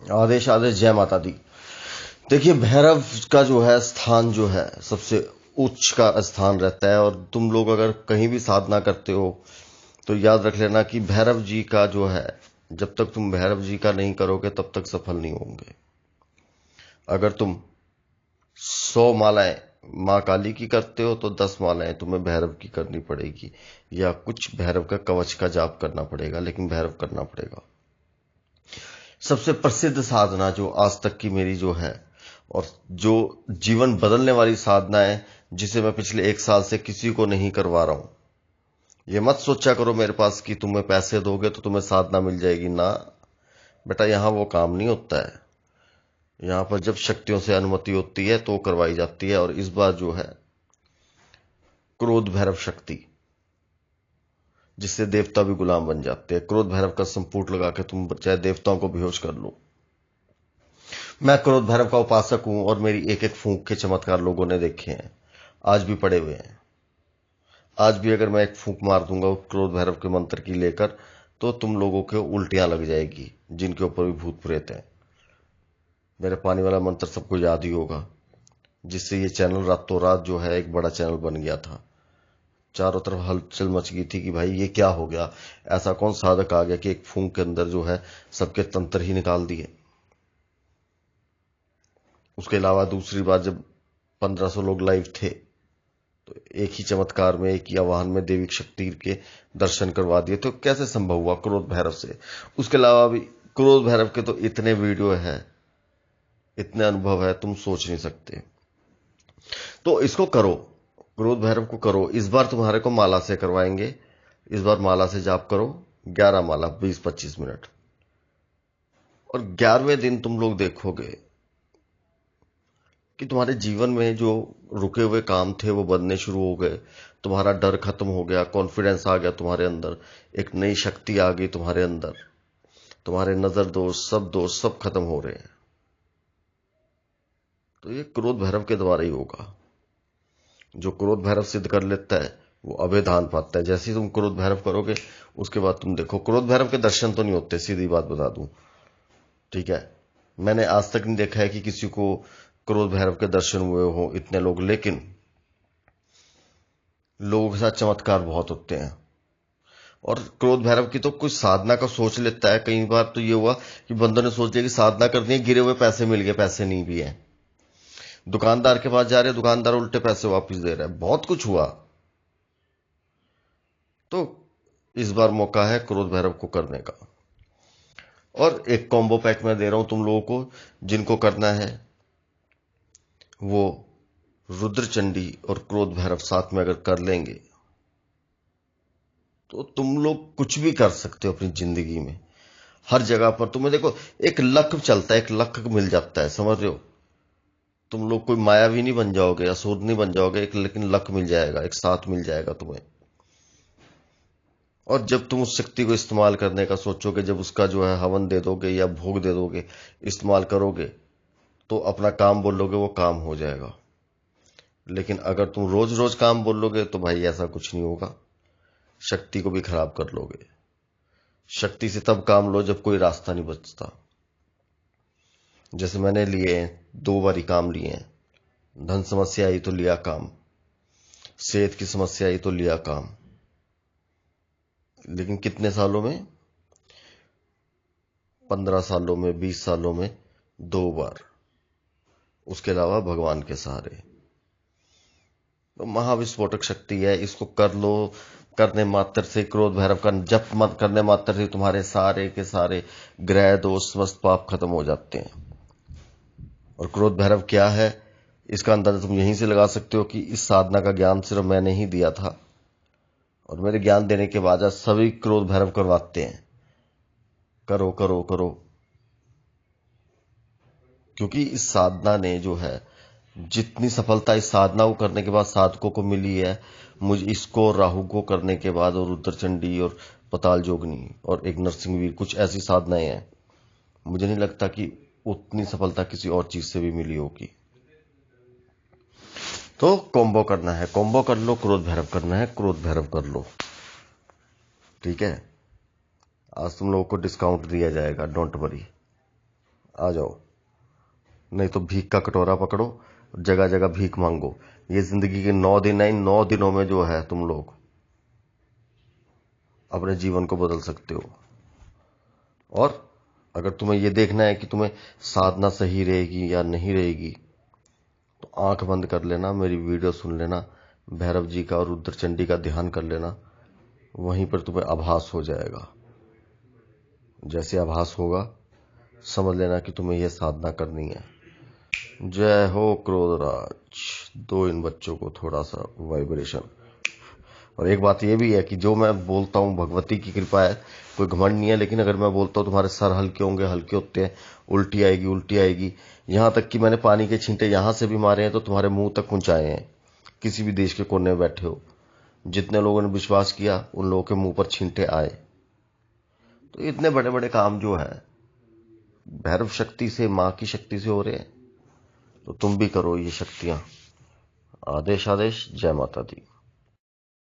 आदेश आदेश, जय माता दी। देखिए, भैरव का जो है स्थान जो है सबसे उच्च का स्थान रहता है, और तुम लोग अगर कहीं भी साधना करते हो तो याद रख लेना कि भैरव जी का जो है, जब तक तुम भैरव जी का नहीं करोगे तब तक सफल नहीं होंगे। अगर तुम 100 मालाएं माँ काली की करते हो तो 10 मालाएं तुम्हें भैरव की करनी पड़ेगी, या कुछ भैरव का कवच का जाप करना पड़ेगा, लेकिन भैरव करना पड़ेगा। सबसे प्रसिद्ध साधना जो आज तक की मेरी जो है, और जो जीवन बदलने वाली साधना है, जिसे मैं पिछले 1 साल से किसी को नहीं करवा रहा हूं। ये मत सोचा करो मेरे पास कि तुम्हें पैसे दोगे तो तुम्हें साधना मिल जाएगी ना। बेटा, यहां वो काम नहीं होता है। यहां पर जब शक्तियों से अनुमति होती है तो करवाई जाती है। और इस बार जो है क्रोध भैरव शक्ति, जिससे देवता भी गुलाम बन जाते हैं। क्रोध भैरव का संपुट लगा के तुम चाहे देवताओं को बेहोश कर लो। मैं क्रोध भैरव का उपासक हूं, और मेरी एक एक फूंक के चमत्कार लोगों ने देखे हैं, आज भी पड़े हुए हैं। आज भी अगर मैं एक फूंक मार दूंगा क्रोध भैरव के मंत्र की लेकर, तो तुम लोगों को उल्टियां लग जाएगी, जिनके ऊपर भी भूत प्रेत है। मेरे पानी वाला मंत्र सबको याद ही होगा, जिससे ये चैनल रातों रात जो है एक बड़ा चैनल बन गया था। चारों तरफ हलचल मच गई थी कि भाई ये क्या हो गया, ऐसा कौन साधक आ गया कि एक फूंक के अंदर जो है सबके तंत्र ही निकाल दिए। उसके अलावा दूसरी बार जब 1500 लोग लाइव थे, तो एक ही चमत्कार में, एक ही आवाहन में देवी शक्ति के दर्शन करवा दिए। तो कैसे संभव हुआ? क्रोध भैरव से। उसके अलावा भी क्रोध भैरव के तो इतने वीडियो है, इतने अनुभव है, तुम सोच नहीं सकते। तो इसको करो, क्रोध भैरव को करो। इस बार तुम्हारे को माला से करवाएंगे। इस बार माला से जाप करो, 11 माला 20-25 मिनट, और 11वें दिन तुम लोग देखोगे कि तुम्हारे जीवन में जो रुके हुए काम थे वो बनने शुरू हो गए। तुम्हारा डर खत्म हो गया, कॉन्फिडेंस आ गया तुम्हारे अंदर, एक नई शक्ति आ गई तुम्हारे अंदर। तुम्हारे नजर दोष सब खत्म हो रहे हैं। तो ये क्रोध भैरव के द्वारा ही होगा। जो क्रोध भैरव सिद्ध कर लेता है वो अभेदान पाता है। जैसे ही तुम क्रोध भैरव करोगे, उसके बाद तुम देखो, क्रोध भैरव के दर्शन तो नहीं होते, सीधी बात बता दूं, ठीक है। मैंने आज तक नहीं देखा है कि किसी को क्रोध भैरव के दर्शन हुए हो इतने लोग, लेकिन लोगों के साथ चमत्कार बहुत होते हैं। और क्रोध भैरव की तो कुछ साधना का सोच लेता है। कई बार तो ये हुआ कि बंदों ने सोच लिया कि साधना करनी है, गिरे हुए पैसे मिल गए, पैसे नहीं भी है। दुकानदार के पास जा रहे, दुकानदार उल्टे पैसे वापस दे रहा है, बहुत कुछ हुआ। तो इस बार मौका है क्रोध भैरव को करने का। और एक कॉम्बो पैक मैं दे रहा हूं तुम लोगों को, जिनको करना है वो रुद्र चंडी और क्रोध भैरव साथ में अगर कर लेंगे तो तुम लोग कुछ भी कर सकते हो अपनी जिंदगी में। हर जगह पर तुम्हें देखो, एक लक चलता है, एक लक मिल जाता है, समझ रहे हो। तुम लोग कोई मायावी नहीं बन जाओगे, असुर नहीं बन जाओगे, एक लेकिन लक मिल जाएगा, एक साथ मिल जाएगा तुम्हें। और जब तुम उस शक्ति को इस्तेमाल करने का सोचोगे, जब उसका जो है हवन दे दोगे या भोग दे दोगे, इस्तेमाल करोगे, तो अपना काम बोलोगे वो काम हो जाएगा। लेकिन अगर तुम रोज रोज काम बोलोगे तो भाई ऐसा कुछ नहीं होगा, शक्ति को भी खराब कर लोगे। शक्ति से तब काम लो जब कोई रास्ता नहीं बचता। जैसे मैंने लिए 2 बारी काम लिए हैं। धन समस्या आई तो लिया काम, सेहत की समस्या आई तो लिया काम। लेकिन कितने सालों में? 15 सालों में, 20 सालों में 2 बार। उसके अलावा भगवान के सहारे। तो महाविस्फोटक शक्ति है, इसको कर लो। करने मात्र से, क्रोध भैरव का जप मत करने मात्र से तुम्हारे सारे के सारे ग्रह दोष समस्त पाप खत्म हो जाते हैं। और क्रोध भैरव क्या है, इसका अंदाजा तुम यहीं से लगा सकते हो कि इस साधना का ज्ञान सिर्फ मैंने ही दिया था, और मेरे ज्ञान देने के बाद आज सभी क्रोध भैरव करवाते हैं। करो करो करो, क्योंकि इस साधना ने जो है, जितनी सफलता इस साधना को करने के बाद साधकों को मिली है, मुझे इसको राहु को करने के बाद, और रुद्रचंडी और पताल जोगनी और एक नरसिंहवीर, कुछ ऐसी साधनाएं हैं, मुझे नहीं लगता कि उतनी सफलता किसी और चीज से भी मिली होगी। तो कॉम्बो करना है, कॉम्बो कर लो। क्रोध भैरव करना है, क्रोध भैरव कर लो, ठीक है। आज तुम लोगों को डिस्काउंट दिया जाएगा, डोंट वरी। आ जाओ, नहीं तो भीख का कटोरा पकड़ो, जगह जगह भीख मांगो। ये जिंदगी के 9 दिन है, इन 9 दिनों में जो है तुम लोग अपने जीवन को बदल सकते हो। और अगर तुम्हें ये देखना है कि तुम्हें साधना सही रहेगी या नहीं रहेगी, तो आंख बंद कर लेना, मेरी वीडियो सुन लेना, भैरव जी का और रुद्रचंडी का ध्यान कर लेना, वहीं पर तुम्हें आभास हो जाएगा। जैसे आभास होगा समझ लेना कि तुम्हें यह साधना करनी है। जय हो क्रोधराज, दो इन बच्चों को थोड़ा सा वाइब्रेशन। और एक बात ये भी है कि जो मैं बोलता हूँ भगवती की कृपा है, कोई घमंड नहीं है, लेकिन अगर मैं बोलता हूँ तुम्हारे सर हल्के होंगे, हल्के होते हैं, उल्टी आएगी, उल्टी आएगी, यहां तक कि मैंने पानी के छींटे यहां से भी मारे हैं तो तुम्हारे मुंह तक पहुंचाए हैं। किसी भी देश के कोने में बैठे हो, जितने लोगों ने विश्वास किया उन लोगों के मुंह पर छींटे आए। तो इतने बड़े बड़े काम जो है भैरव शक्ति से, मां की शक्ति से हो रहे हैं, तो तुम भी करो ये शक्तियां। आदेश आदेश। जय माता दी।